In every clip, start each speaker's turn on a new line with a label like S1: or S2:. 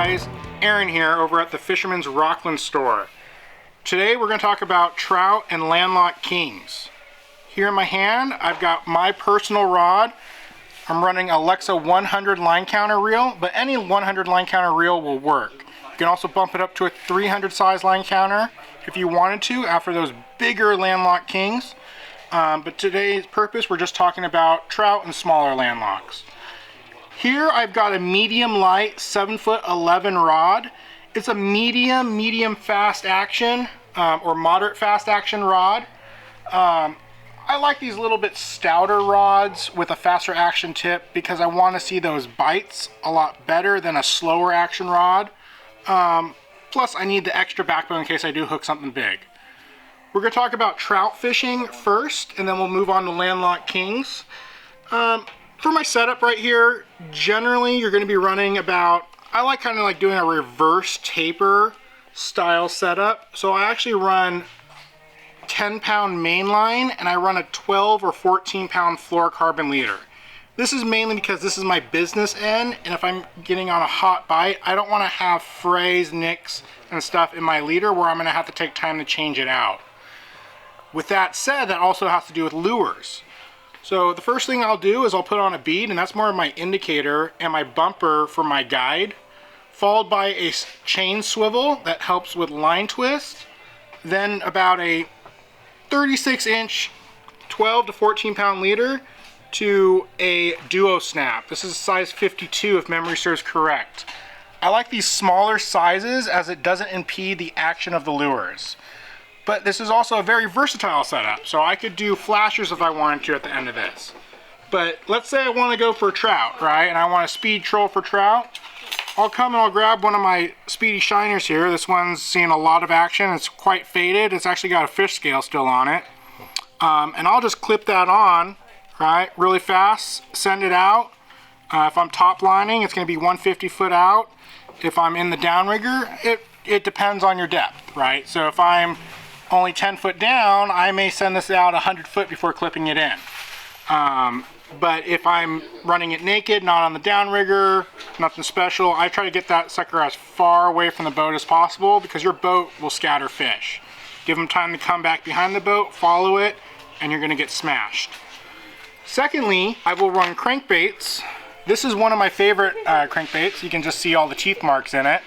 S1: guys, Aaron here over at the Fisherman's Rocklin store. Today we're going to talk about trout and landlocked kings. Here in my hand I've got my personal rod. I'm running a LEXA 100 line counter reel, but any 100 line counter reel will work. You can also bump it up to a 300 size line counter if you wanted to after those bigger landlocked kings. But today's purpose, we're just talking about trout and smaller landlocks. Here I've got a medium light 7'11" rod. It's a medium fast action or moderate fast action rod. I like these little bit stouter rods with a faster action tip because I want to see those bites a lot better than a slower action rod. Plus I need the extra backbone in case I do hook something big. We're going to talk about trout fishing first, and then we'll move on to landlocked kings. For my setup right here, generally you're going to be running about, I like kind of like doing a reverse taper style setup. So I actually run 10-pound mainline and I run a 12 or 14-pound fluorocarbon leader. This is mainly because this is my business end, and if I'm getting on a hot bite, I don't want to have frays, nicks, and stuff in my leader where I'm going to have to take time to change it out. With that said, that also has to do with lures. So the first thing I'll do is I'll put on a bead, and that's more of my indicator and my bumper for my guide, followed by a chain swivel that helps with line twist, then about a 36-inch 12 to 14-pound leader to a duo snap. This is size 52 if memory serves correct. I like these smaller sizes as it doesn't impede the action of the lures. But this is also a very versatile setup, so I could do flashers if I wanted to at the end of this. But let's say I want to go for a trout, right? And I want to speed troll for trout. I'll come and I'll grab one of my Speedy shiners here. This one's seeing a lot of action. It's quite faded. It's actually got a fish scale still on it. And I'll just clip that on, right, really fast, send it out. If I'm top lining, it's going to be 150 foot out. If I'm in the downrigger, it depends on your depth, right? So if I'm only 10 foot down, I may send this out 100 foot before clipping it in. But if I'm running it naked, not on the downrigger, nothing special, I try to get that sucker as far away from the boat as possible because your boat will scatter fish. Give them time to come back behind the boat, follow it, and you're going to get smashed. Secondly, I will run crankbaits. This is one of my favorite crankbaits. You can just see all the teeth marks in it.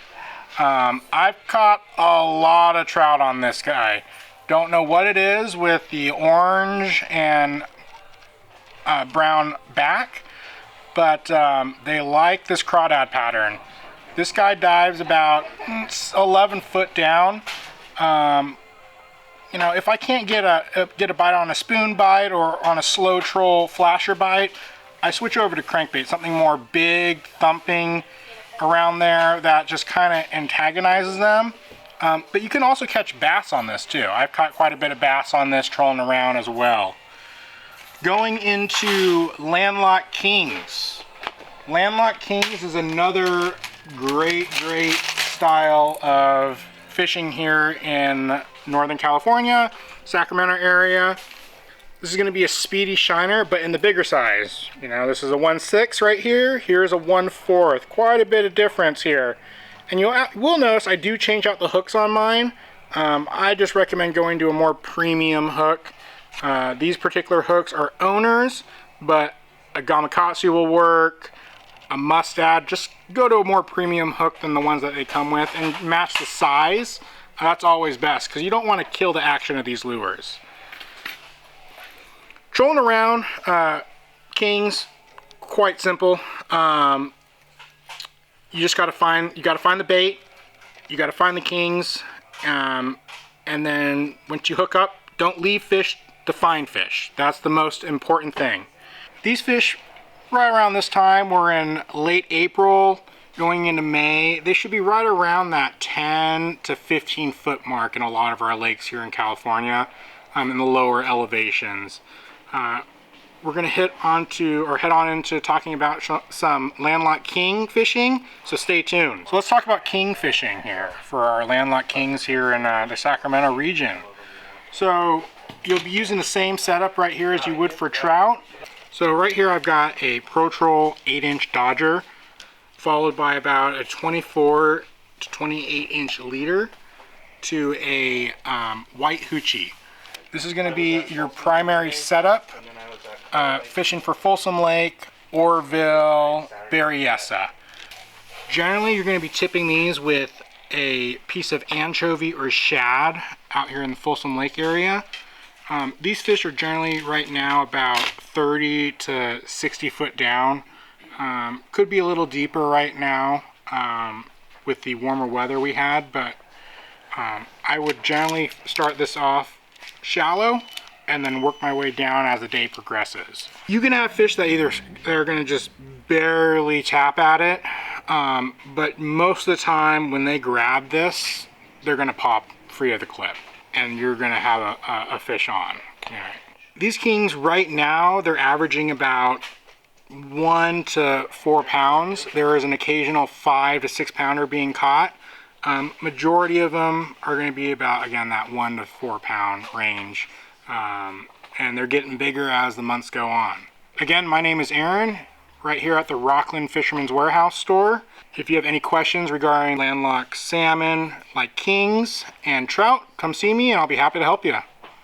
S1: I've caught a lot of trout on this guy. Don't know what it is with the orange and brown back, but they like this crawdad pattern. This guy dives about 11 foot down. You know, if I can't get a bite on a spoon bite or on a slow troll flasher bite, I switch over to crankbait, something more big, thumping around there that just kind of antagonizes them. But you can also catch bass on this too. I've caught quite a bit of bass on this trolling around as well. Going into landlocked kings. Landlocked kings is another great style of fishing here in Northern California, Sacramento area. This is going to be a Speedy shiner, but in the bigger size. You know, this is a 1/6 right here. Here's a 1/4. Quite a bit of difference here. And you will notice I do change out the hooks on mine. I just recommend going to a more premium hook. These particular hooks are owners, but a gamakatsu will work, a mustad. Just go to a more premium hook than the ones that they come with and match the size. That's always best because you don't want to kill the action of these lures. Trolling around kings, quite simple. You just gotta find the bait, you gotta find the kings, and then once you hook up, don't leave fish to find fish. That's the most important thing. These fish, right around this time, we're in late April, going into May, they should be right around that 10 to 15 foot mark in a lot of our lakes here in California, in the lower elevations. We're going to head on into talking about some landlocked king fishing, so stay tuned. So let's talk about king fishing here for our landlocked kings here in the Sacramento region. So you'll be using the same setup right here as you would for trout. So right here I've got a Pro Troll 8-inch Dodger. followed by about a 24 to 28 inch leader to a white hoochie. This is going to be your primary setup, fishing for Folsom Lake, Orville, Berryessa. Generally, you're going to be tipping these with a piece of anchovy or shad out here in the Folsom Lake area. These fish are generally right now about 30 to 60 foot down. Could be a little deeper right now with the warmer weather we had, but I would generally start this off shallow and then work my way down as the day progresses. You can have fish that either they're going to just barely tap at it, but most of the time when they grab this, they're going to pop free of the clip and you're going to have a fish on. Right. These kings right now, they're averaging about 1 to 4 pounds. There is an occasional 5 to 6 pounder being caught. Majority of them are going to be about, again, that 1 to 4 pound range. And they're getting bigger as the months go on. Again, my name is Aaron, right here at the Rocklin Fisherman's Warehouse store. If you have any questions regarding landlocked salmon like kings and trout, come see me and I'll be happy to help you.